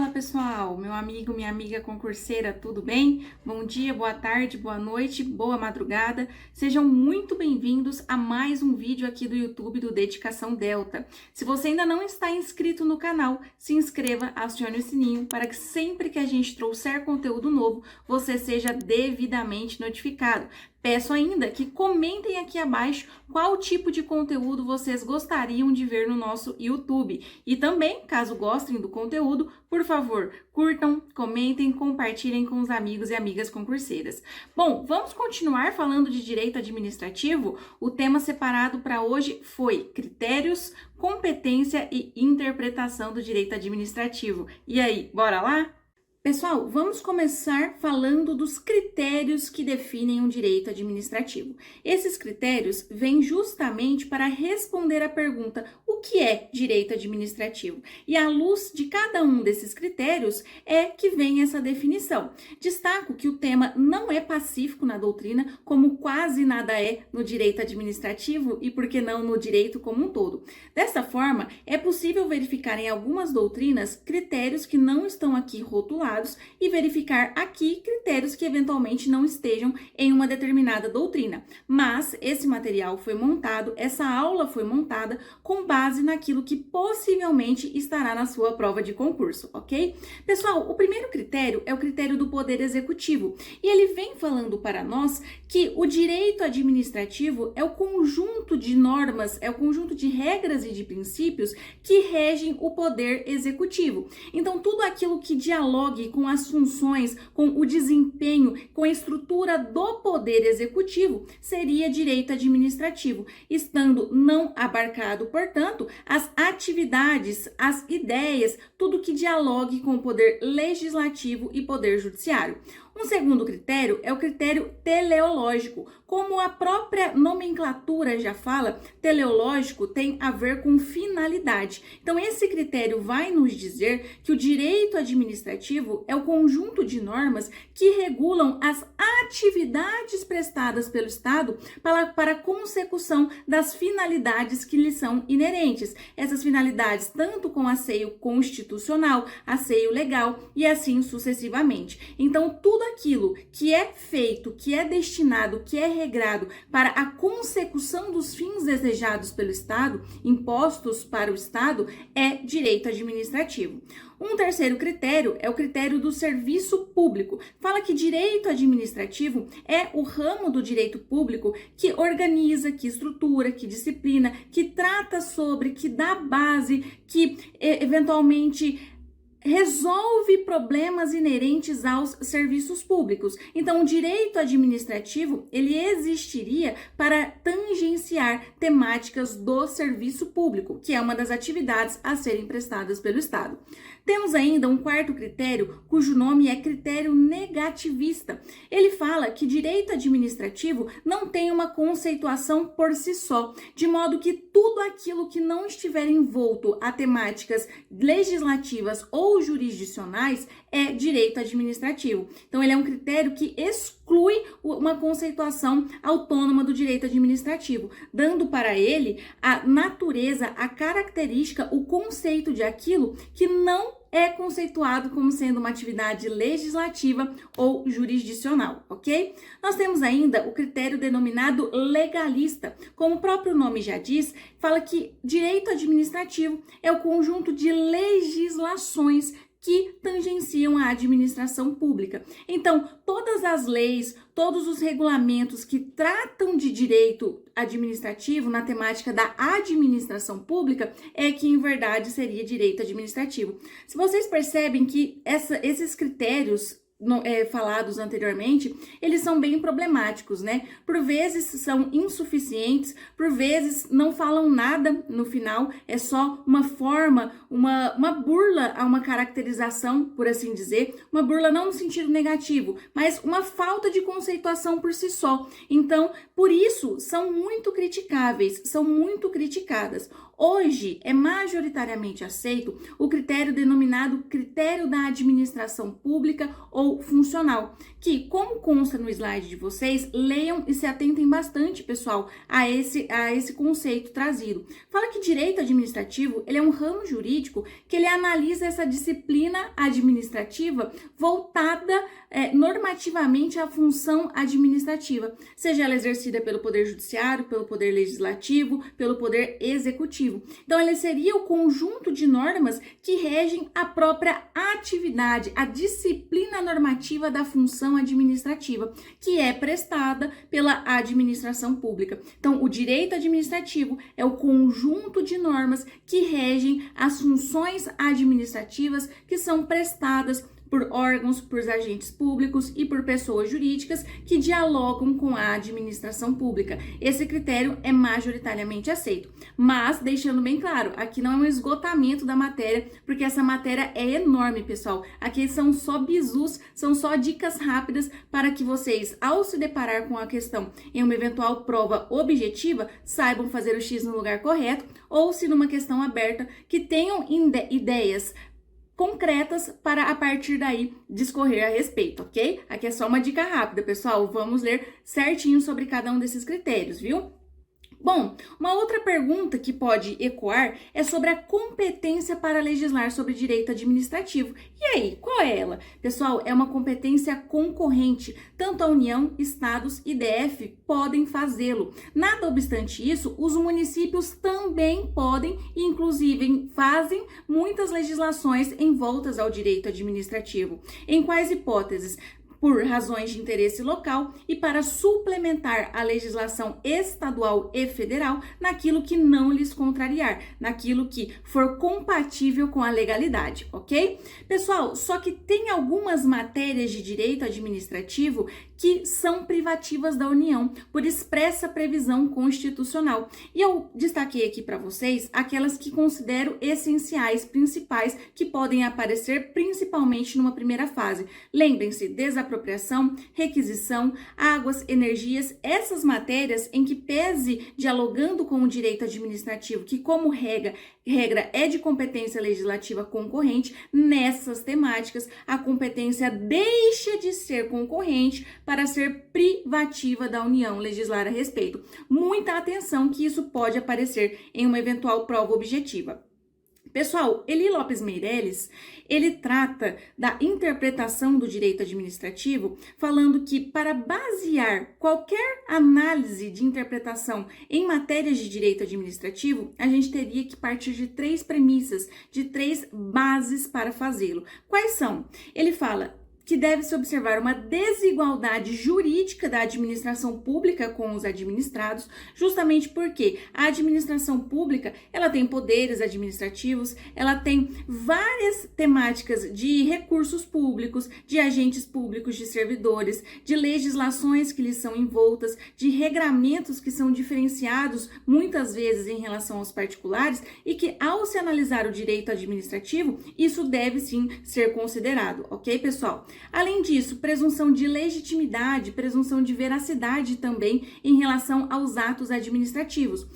Fala pessoal, meu amigo, minha amiga concurseira, tudo bem? Bom dia, boa tarde, boa noite, boa madrugada. Sejam muito bem-vindos a mais um vídeo aqui do YouTube do Dedicação Delta. Se você ainda não está inscrito no canal, se inscreva, acione o sininho para que sempre que a gente trouxer conteúdo novo, você seja devidamente notificado. Peço ainda que comentem aqui abaixo qual tipo de conteúdo vocês gostariam de ver no nosso YouTube. E também, caso gostem do conteúdo, por favor, curtam, comentem, compartilhem com os amigos e amigas concurseiras. Bom, vamos continuar falando de direito administrativo? O tema separado para hoje foi critérios, competência e interpretação do direito administrativo. E aí, bora lá? Pessoal, vamos começar falando dos critérios que definem um direito administrativo. Esses critérios vêm justamente para responder à pergunta: o que é direito administrativo? E à luz de cada um desses critérios é que vem essa definição. Destaco que o tema não é pacífico na doutrina, como quase nada é no direito administrativo e, por que não, no direito como um todo. Dessa forma, é possível verificar em algumas doutrinas critérios que não estão aqui rotulados e verificar aqui critérios que eventualmente não estejam em uma determinada doutrina. Mas esse material foi montado, essa aula foi montada com base naquilo que possivelmente estará na sua prova de concurso, ok? Pessoal, o primeiro critério é o critério do Poder Executivo e ele vem falando para nós que o direito administrativo é o conjunto de normas, é o conjunto de regras e de princípios que regem o Poder Executivo. Então, tudo aquilo que dialogue com as funções, com o desempenho, com a estrutura do Poder Executivo, seria direito administrativo, estando não abarcado, portanto, as atividades, as ideias, tudo que dialogue com o Poder Legislativo e Poder Judiciário. Um segundo critério é o critério teleológico. Como a própria nomenclatura já fala, teleológico tem a ver com finalidade. Então, esse critério vai nos dizer que o direito administrativo é o conjunto de normas que regulam as atividades prestadas pelo Estado para a consecução das finalidades que lhes são inerentes. Essas finalidades, tanto com asseio constitucional, asseio legal e assim sucessivamente. Então, tudo aquilo que é feito, que é destinado, que é regrado para a consecução dos fins desejados pelo Estado, impostos para o Estado, é direito administrativo. Um terceiro critério é o critério do serviço público. Fala que direito administrativo é o ramo do direito público que organiza, que estrutura, que disciplina, que trata sobre, que dá base, que eventualmente resolve problemas inerentes aos serviços públicos. Então, o direito administrativo, ele existiria para tangenciar temáticas do serviço público, que é uma das atividades a serem prestadas pelo Estado. Temos ainda um quarto critério, cujo nome é critério negativista. Ele fala que direito administrativo não tem uma conceituação por si só, de modo que tudo aquilo que não estiver envolto a temáticas legislativas ou jurisdicionais é direito administrativo. Então, ele é um critério que exclui uma conceituação autônoma do direito administrativo, dando para ele a natureza, a característica, o conceito de aquilo que não é conceituado como sendo uma atividade legislativa ou jurisdicional, ok? Nós temos ainda o critério denominado legalista. Como o próprio nome já diz, fala que direito administrativo é o conjunto de legislações que tangenciam a administração pública. Então, todas as leis, todos os regulamentos que tratam de direito administrativo na temática da administração pública é que, em verdade, seria direito administrativo. Se vocês percebem que esses critérios falados anteriormente, eles são bem problemáticos, né? Por vezes são insuficientes, por vezes não falam nada no final, é só uma forma, uma burla a uma caracterização, por assim dizer, uma burla não no sentido negativo, mas uma falta de conceituação por si só. Então, por isso, são muito criticáveis, são muito criticadas. Hoje é majoritariamente aceito o critério denominado critério da administração pública ou funcional, que, como consta no slide de vocês, leiam e se atentem bastante, pessoal, a esse conceito trazido. Fala que direito administrativo, ele é um ramo jurídico que ele analisa essa disciplina administrativa voltada normativamente à função administrativa, seja ela exercida pelo Poder Judiciário, pelo Poder Legislativo, pelo Poder Executivo. Então, ele seria o conjunto de normas que regem a própria atividade, a disciplina normativa da função administrativa, que é prestada pela administração pública. Então, o direito administrativo é o conjunto de normas que regem as funções administrativas que são prestadas por órgãos, por agentes públicos e por pessoas jurídicas que dialogam com a administração pública. Esse critério é majoritariamente aceito, mas deixando bem claro, aqui não é um esgotamento da matéria, porque essa matéria é enorme, pessoal. Aqui são só bizus, são só dicas rápidas para que vocês, ao se deparar com a questão em uma eventual prova objetiva, saibam fazer o X no lugar correto, ou se numa questão aberta, que tenham ideias concretas para a partir daí discorrer a respeito, ok? Aqui é só uma dica rápida, pessoal. Vamos ler certinho sobre cada um desses critérios, viu? Bom, uma outra pergunta que pode ecoar é sobre a competência para legislar sobre direito administrativo. E aí, qual é ela? Pessoal, é uma competência concorrente. Tanto a União, Estados e DF podem fazê-lo. Nada obstante isso, os municípios também podem e, inclusive, fazem muitas legislações envoltas ao direito administrativo. Em quais hipóteses? Por razões de interesse local e para suplementar a legislação estadual e federal naquilo que não lhes contrariar, naquilo que for compatível com a legalidade, ok? Pessoal, só que tem algumas matérias de direito administrativo que são privativas da União, por expressa previsão constitucional. E eu destaquei aqui para vocês aquelas que considero essenciais, principais, que podem aparecer principalmente numa primeira fase. Lembrem-se, desapropriação, requisição, águas, energias, essas matérias em que pese dialogando com o direito administrativo, que como regra é de competência legislativa concorrente, nessas temáticas a competência deixa de ser concorrente para ser privativa da União legislar a respeito. Muita atenção que isso pode aparecer em uma eventual prova objetiva. Pessoal, Eli Lopes Meireles, ele trata da interpretação do direito administrativo, falando que para basear qualquer análise de interpretação em matérias de direito administrativo, a gente teria que partir de 3 premissas, de 3 bases para fazê-lo. Quais são? Ele fala que deve-se observar uma desigualdade jurídica da administração pública com os administrados, justamente porque a administração pública, ela tem poderes administrativos, ela tem várias temáticas de recursos públicos, de agentes públicos, de servidores, de legislações que lhes são envoltas, de regramentos que são diferenciados muitas vezes em relação aos particulares e que, ao se analisar o direito administrativo, isso deve sim ser considerado, ok, pessoal? Além disso, presunção de legitimidade, presunção de veracidade também em relação aos atos administrativos.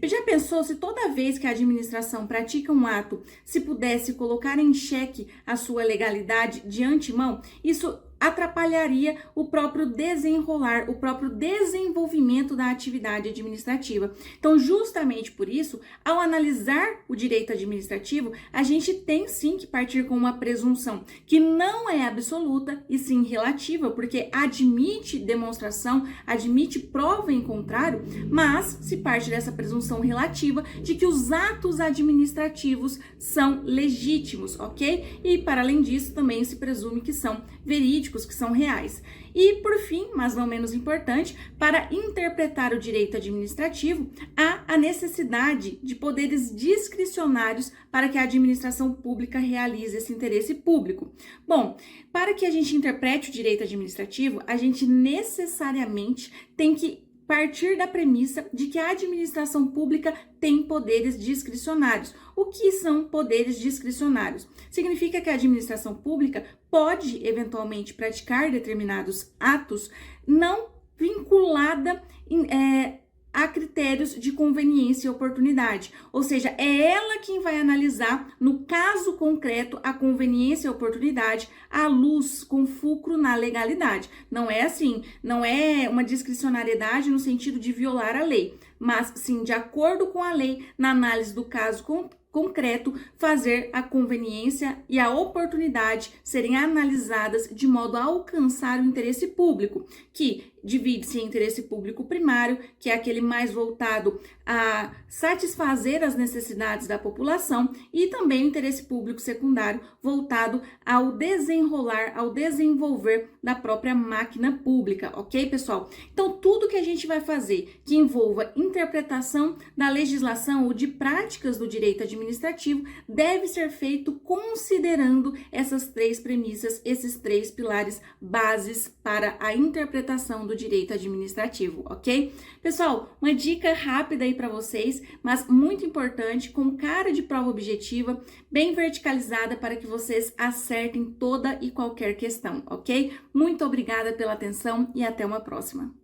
Já pensou se toda vez que a administração pratica um ato, se pudesse colocar em xeque a sua legalidade de antemão? Isso atrapalharia o próprio desenrolar, o próprio desenvolvimento da atividade administrativa. Então, justamente por isso, ao analisar o direito administrativo, a gente tem sim que partir com uma presunção que não é absoluta e sim relativa, porque admite demonstração, admite prova em contrário, mas se parte dessa presunção relativa de que os atos administrativos são legítimos, ok? E para além disso, também se presume que são verídicos, que são reais. E, por fim, mas não menos importante, para interpretar o direito administrativo, há a necessidade de poderes discricionários para que a administração pública realize esse interesse público. Bom, para que a gente interprete o direito administrativo, a gente necessariamente tem que partir da premissa de que a administração pública tem poderes discricionários. O que são poderes discricionários? Significa que a administração pública pode, eventualmente, praticar determinados atos não vinculada a critérios de conveniência e oportunidade, ou seja, é ela quem vai analisar, no caso concreto, a conveniência e oportunidade à luz, com fulcro na legalidade. Não é assim, não é uma discricionariedade no sentido de violar a lei, mas sim de acordo com a lei, na análise do caso concreto, fazer a conveniência e a oportunidade serem analisadas de modo a alcançar o interesse público, que divide-se em interesse público primário, que é aquele mais voltado a satisfazer as necessidades da população, e também o interesse público secundário, voltado ao desenrolar, ao desenvolver da própria máquina pública, ok, pessoal? Então, tudo que a gente vai fazer que envolva interpretação da legislação ou de práticas do direito administrativo deve ser feito considerando essas três premissas, esses três pilares bases para a interpretação do direito administrativo, ok? Pessoal, uma dica rápida aí para vocês, mas muito importante, com cara de prova objetiva, bem verticalizada para que vocês acertem toda e qualquer questão, ok? Muito obrigada pela atenção e até uma próxima.